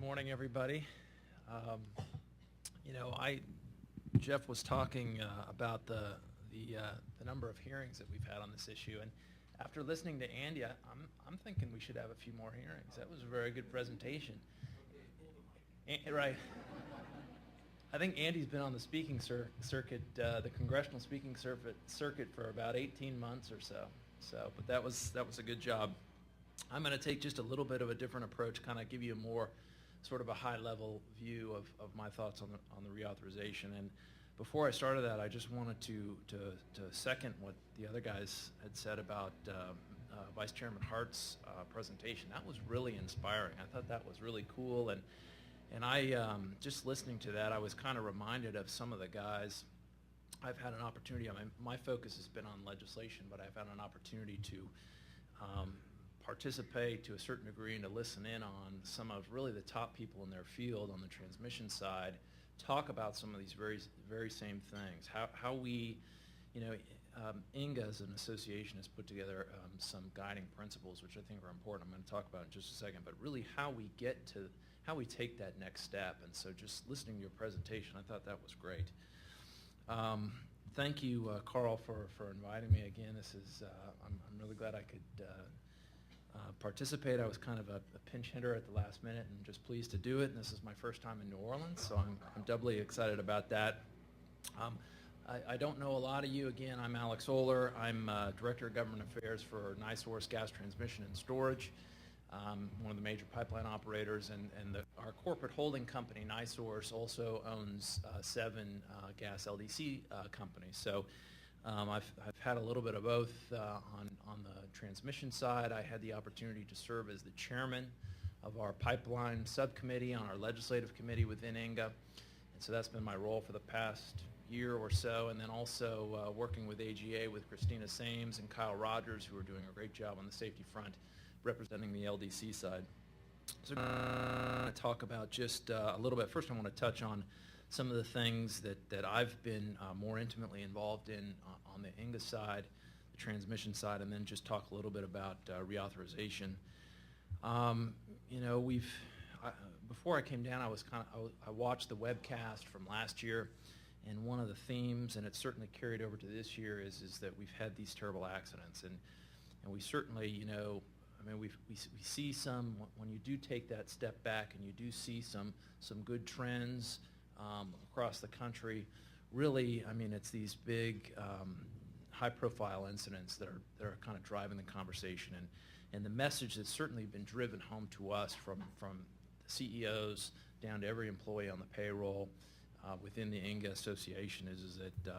morning, everybody. Jeff was talking about the number of hearings that we've had on this issue, and after listening to Andy, I'm thinking we should have a few more hearings. That was a very good presentation. Right. I think Andy's been on the speaking circuit, the congressional speaking circuit for about 18 months or so. But that was a good job. I'm going to take just a little bit of a different approach, kind of give you a more sort of a high-level view of my thoughts on the reauthorization. And before I started that, I just wanted to second what the other guys had said about Vice Chairman Hart's presentation. That was really inspiring. I thought that was really cool. And I, just listening to that, I was kind of reminded of some of the guys. I've had an opportunity, my focus has been on legislation, but I've had an opportunity to participate to a certain degree and to listen in on some of really the top people in their field on the transmission side talk about some of these very same things. How we, INGA as an association has put together some guiding principles, which I think are important. I'm going to talk about in just a second, but really how we take that next step. And so just listening to your presentation, I thought that was great. Thank you, Carl, for inviting me again. This is, I'm really glad I could participate. I was kind of a pinch hitter at the last minute and just pleased to do it. And this is my first time in New Orleans, so I'm doubly excited about that. I don't know a lot of you. Again, I'm Alex Oehler. I'm Director of Government Affairs for NiSource Gas Transmission and Storage, one of the major pipeline operators, and our corporate holding company, NiSource, also owns 7 gas LDC companies. So I've had a little bit of both on the transmission side. I had the opportunity to serve as the chairman of our pipeline subcommittee on our legislative committee within INGA, and so that's been my role for the past year or so, and then also working with AGA with Christina Sames and Kyle Rogers, who are doing a great job on the safety front representing the LDC side. So I'm going to talk about just a little bit. First, I want to touch on some of the things that I've been more intimately involved in on the INGA side, the transmission side, and then just talk a little bit about reauthorization. Before I came down, I watched the webcast from last year, and one of the themes, and it's certainly carried over to this year, is that we've had these terrible accidents, and we certainly, we see some, when you do take that step back and you do see some good trends across the country, really, it's these big high-profile incidents that are kind of driving the conversation, and the message that's certainly been driven home to us from the CEOs down to every employee on the payroll within the INGA Association is that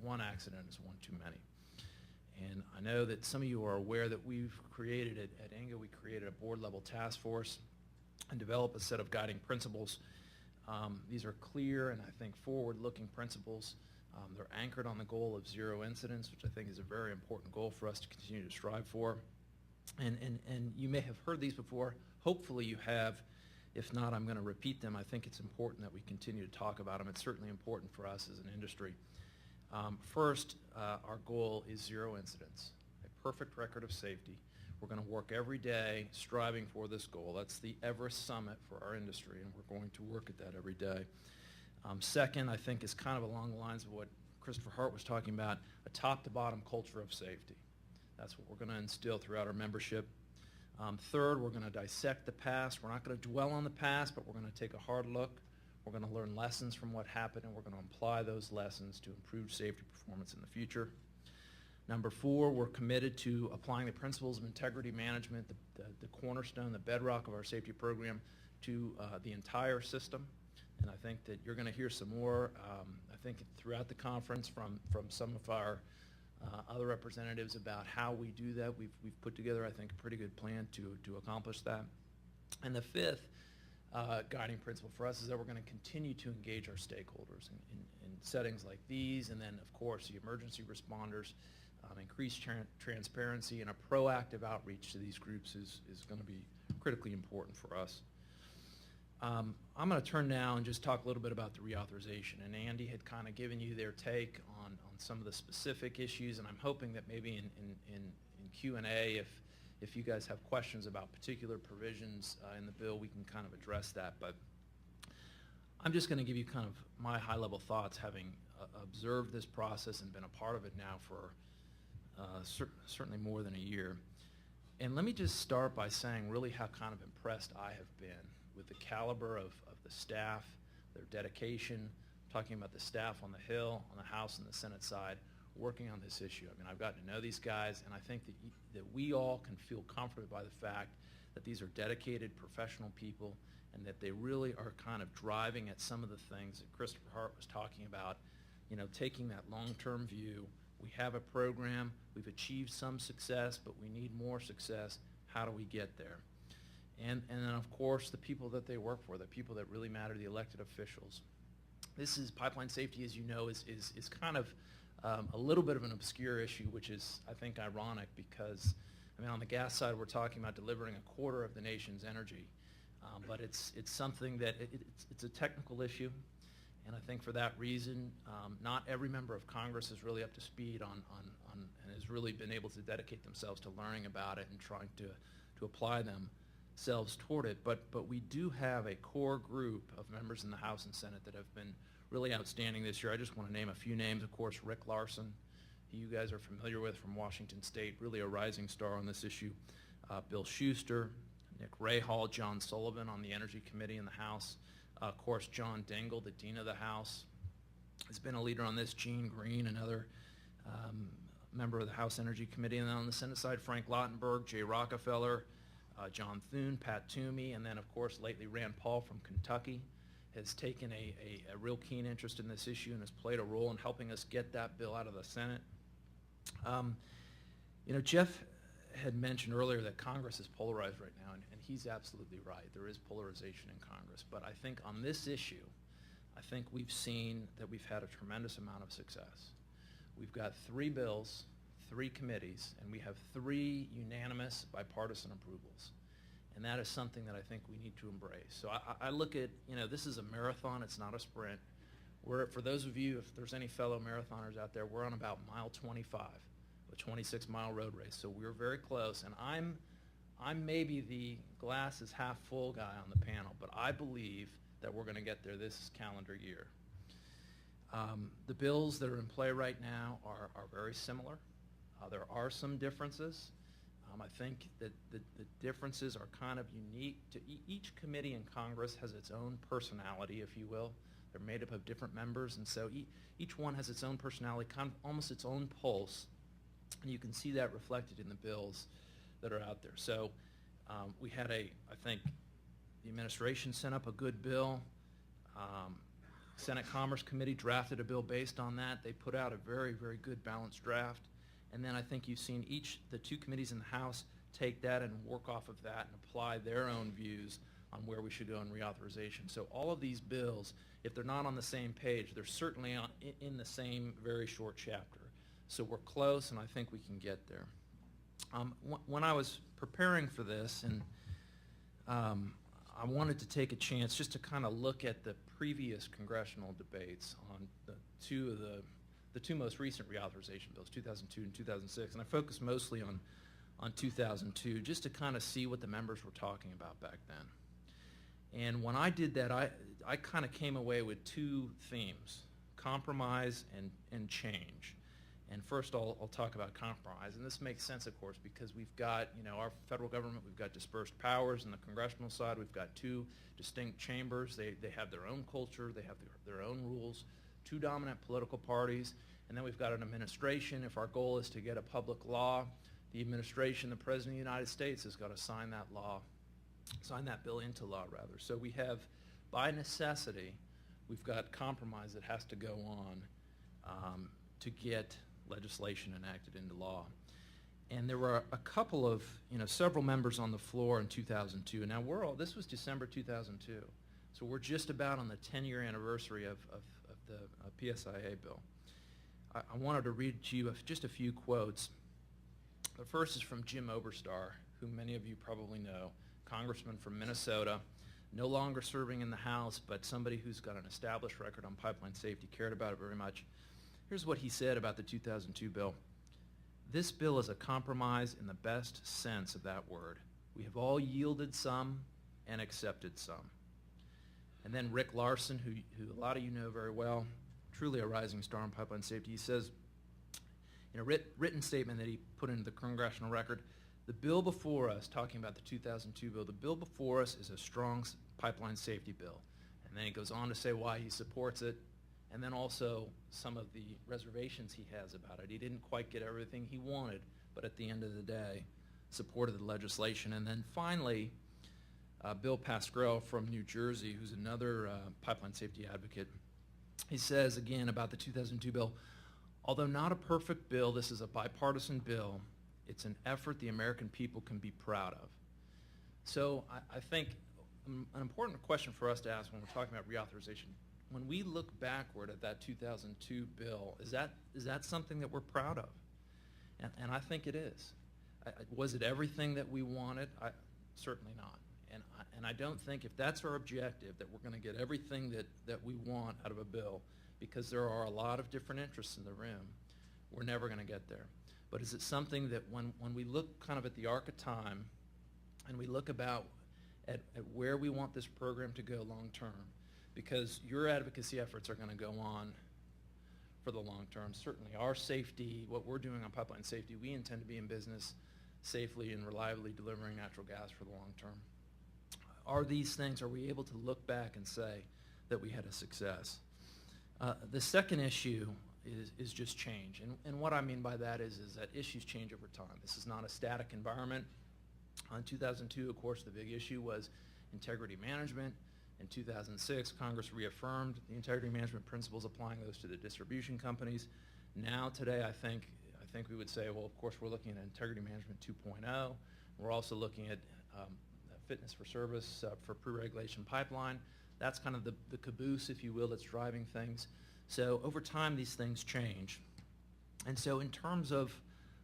one accident is one too many. And I know that some of you are aware that we've created at INGA, we created a board-level task force and developed a set of guiding principles. These are clear and I think forward-looking principles. They're anchored on the goal of 0 incidents, which I think is a very important goal for us to continue to strive for. And you may have heard these before. Hopefully you have. If not, I'm going to repeat them. I think it's important that we continue to talk about them. It's certainly important for us as an industry. First, our goal is 0 incidents, a perfect record of safety. We're going to work every day striving for this goal. That's the Everest summit for our industry, and we're going to work at that every day. Second, I think is kind of along the lines of what Christopher Hart was talking about, a top-to-bottom culture of safety. That's what we're going to instill throughout our membership. Third, we're going to dissect the past. We're not going to dwell on the past, but we're going to take a hard look. We're going to learn lessons from what happened, and we're going to apply those lessons to improve safety performance in the future. Number 4, we're committed to applying the principles of integrity management, the cornerstone, the bedrock of our safety program, to the entire system. And I think that you're going to hear some more, I think, throughout the conference from some of our other representatives about how we do that. We've put together, I think, a pretty good plan to accomplish that. And the 5th guiding principle for us is that we're going to continue to engage our stakeholders in settings like these, and then, of course, the emergency responders. Increased transparency and a proactive outreach to these groups is going to be critically important for us. I'm going to turn now and just talk a little bit about the reauthorization. And Andy had kind of given you their take on some of the specific issues, and I'm hoping that maybe in Q&A, if you guys have questions about particular provisions in the bill, we can kind of address that. But I'm just going to give you kind of my high-level thoughts, having observed this process and been a part of it now for certainly more than a year. And let me just start by saying really how kind of impressed I have been with the caliber of the staff, their dedication, talking about the staff on the Hill, on the House and the Senate side, working on this issue. I mean, I've gotten to know these guys, and I think that we all can feel comforted by the fact that these are dedicated professional people and that they really are kind of driving at some of the things that Christopher Hart was talking about, you know, taking that long-term view. We have a program, we've achieved some success, but we need more success. How do we get there? And then, of course, the people that they work for, the people that really matter, the elected officials. This is pipeline safety, as you know, is kind of a little bit of an obscure issue, which is, I think, ironic because, I mean, on the gas side, we're talking about delivering a quarter of the nation's energy. But it's something that it's a technical issue, and I think for that reason, not every member of Congress is really up to speed on and has really been able to dedicate themselves to learning about it and trying to apply themselves toward it. But we do have a core group of members in the House and Senate that have been really outstanding this year. I just want to name a few names. Of course, Rick Larson, who you guys are familiar with from Washington State, really a rising star on this issue. Bill Schuster, Nick Rahal, John Sullivan on the Energy Committee in the House. Of course, John Dingell, the Dean of the House, has been a leader on this. Gene Green, another member of the House Energy Committee. And then on the Senate side, Frank Lautenberg, Jay Rockefeller, John Thune, Pat Toomey, and then, of course, lately Rand Paul from Kentucky has taken a real keen interest in this issue and has played a role in helping us get that bill out of the Senate. You know, Jeff had mentioned earlier that Congress is polarized right now, and he's absolutely right. There is polarization in Congress. But I think on this issue, I think we've seen that we've had a tremendous amount of success. We've got 3 bills, 3 committees, and we have 3 unanimous bipartisan approvals. And that is something that I think we need to embrace. So I look at, you know, this is a marathon, it's not a sprint. For those of you, if there's any fellow marathoners out there, we're on about mile 25. A 26-mile road race, so we're very close, and I'm maybe the glass is half full guy on the panel, but I believe that we're going to get there this calendar year. The bills that are in play right now are very similar. There are some differences. I think that the differences are kind of unique to each committee in Congress has its own personality, if you will. They're made up of different members, and so each one has its own personality, kind of almost its own pulse. And you can see that reflected in the bills that are out there. So we had I think the administration sent up a good bill. Senate Commerce Committee drafted a bill based on that. They put out a very, very good balanced draft. And then I think you've seen the 2 committees in the House take that and work off of that and apply their own views on where we should go in reauthorization. So all of these bills, if they're not on the same page, they're certainly in the same very short chapter. So we're close, and I think we can get there. When I was preparing for this, and I wanted to take a chance just to kind of look at the previous congressional debates on the two most recent reauthorization bills, 2002 and 2006, and I focused mostly on 2002, just to kind of see what the members were talking about back then. And when I did that, I kind of came away with 2 themes: compromise and change. And first I'll talk about compromise, and this makes sense, of course, because we've got, you know, our federal government, we've got dispersed powers. On the congressional side, we've got 2 distinct chambers. They have their own culture, they have their own rules, 2 dominant political parties, and then we've got an administration. If our goal is to get a public law, the administration, the President of the United States, has got to sign that bill into law, rather. So we have, by necessity, we've got compromise that has to go on to get legislation enacted into law. And there were a couple of, you know, several members on the floor in 2002. Now this was December 2002, so we're just about on the 10-year anniversary of the PSIA bill. I wanted to read to you just a few quotes. The first is from Jim Oberstar, who many of you probably know, congressman from Minnesota, no longer serving in the House, but somebody who's got an established record on pipeline safety, cared about it very much. Here's what he said about the 2002 bill. This bill is a compromise in the best sense of that word. We have all yielded some and accepted some. And then Rick Larson, who a lot of you know very well, truly a rising star in pipeline safety, he says, in a written statement that he put into the congressional record, the bill before us, talking about the 2002 bill, the bill before us is a strong pipeline safety bill. And then he goes on to say why he supports it, and then also some of the reservations he has about it. He didn't quite get everything he wanted, but at the end of the day, supported the legislation. And then finally, Bill Pascrell from New Jersey, who's another pipeline safety advocate, he says again about the 2002 bill, although not a perfect bill, this is a bipartisan bill. It's an effort the American people can be proud of. So I think an important question for us to ask when we're talking about reauthorization, when we look backward at that 2002 bill, is that something that we're proud of? And I think it is. Was it everything that we wanted? Certainly not. And I don't think if that's our objective, that we're going to get everything that we want out of a bill, because there are a lot of different interests in the room, we're never going to get there. But is it something that when we look kind of at the arc of time and we look about at where we want this program to go long term, because your advocacy efforts are going to go on for the long term. Certainly our safety, what we're doing on pipeline safety, we intend to be in business safely and reliably delivering natural gas for the long term. Are these things, are we able to look back and say that we had a success? The second issue is just change. And what I mean by that is that issues change over time. This is not a static environment. In 2002, of course, the big issue was integrity management. In 2006, Congress reaffirmed the integrity management principles, applying those to the distribution companies. Now today, I think we would say, well, of course, we're looking at integrity management 2.0. We're also looking at fitness for service for pre-regulation pipeline. That's kind of the caboose, if you will, that's driving things. So over time, these things change. And so in terms of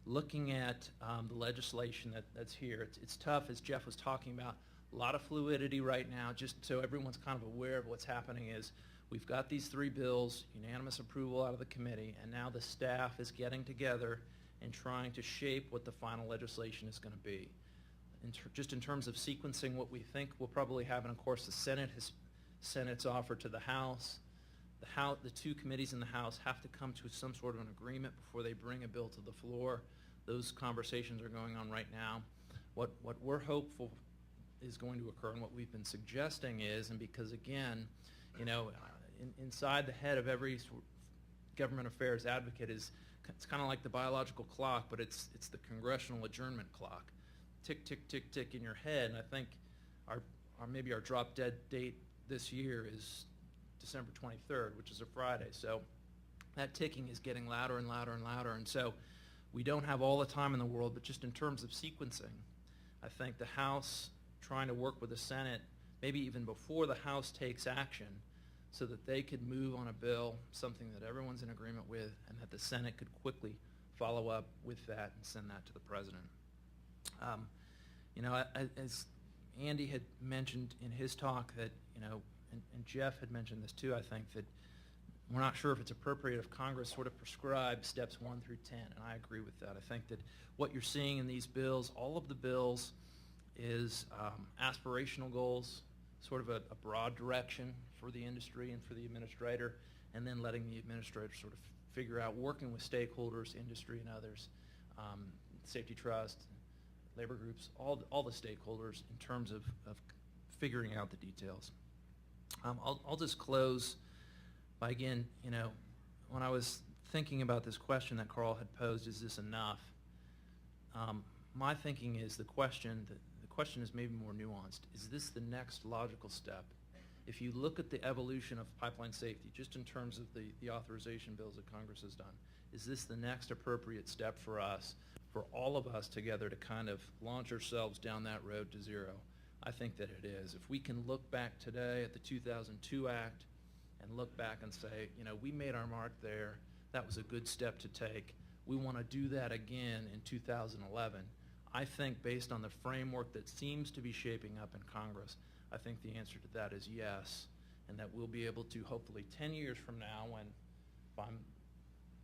looking at the legislation that's here, it's tough, as Jeff was talking about, a lot of fluidity right now. Just so everyone's kind of aware of what's happening is we've got these three bills, unanimous approval out of the committee, and now the staff is getting together and trying to shape what the final legislation is going to be. Just in terms of sequencing what we think will probably happen, of course, the Senate has sent its offer to the House. The two committees in the House have to come to some sort of an agreement before they bring a bill to the floor. Those conversations are going on right now. What we're hopeful is going to occur, and what we've been suggesting is, and because again, you know, inside the head of every government affairs advocate is, it's kind of like the biological clock, but it's the congressional adjournment clock. Tick, tick, tick, tick in your head. And I think maybe our drop dead date this year is December 23rd, which is a Friday. So that ticking is getting louder and louder and louder. And so we don't have all the time in the world, but just in terms of sequencing, I think the House trying to work with the Senate, maybe even before the House takes action, so that they could move on a bill, something that everyone's in agreement with, and that the Senate could quickly follow up with that and send that to the President. You know, as Andy had mentioned in his talk that, you know, and Jeff had mentioned this too, I think, that we're not sure if it's appropriate if Congress sort of prescribes steps 1 through 10, and I agree with that. I think that what you're seeing in these bills, all of the bills, is aspirational goals, sort of a broad direction for the industry and for the administrator, and then letting the administrator sort of figure out, working with stakeholders, industry and others, safety trust, labor groups, all the stakeholders in terms of figuring out the details. I'll just close by, again, you know, when I was thinking about this question that Carl had posed, is this enough? My thinking is the question is maybe more nuanced. Is this the next logical step? If you look at the evolution of pipeline safety, just in terms of the authorization bills that Congress has done, is this the next appropriate step for us, for all of us together to kind of launch ourselves down that road to zero? I think that it is. If we can look back today at the 2002 Act and look back and say, you know, we made our mark there, that was a good step to take, we want to do that again in 2011, I think based on the framework that seems to be shaping up in Congress, I think the answer to that is yes, and that we'll be able to, hopefully 10 years from now, when, if I'm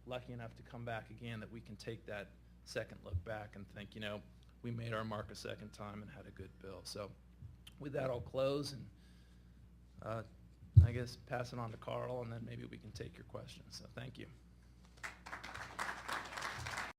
lucky enough to come back again, that we can take that second look back and think, you know, we made our mark a second time and had a good bill. So with that, I'll close and I guess pass it on to Carl, and then maybe we can take your questions. So thank you.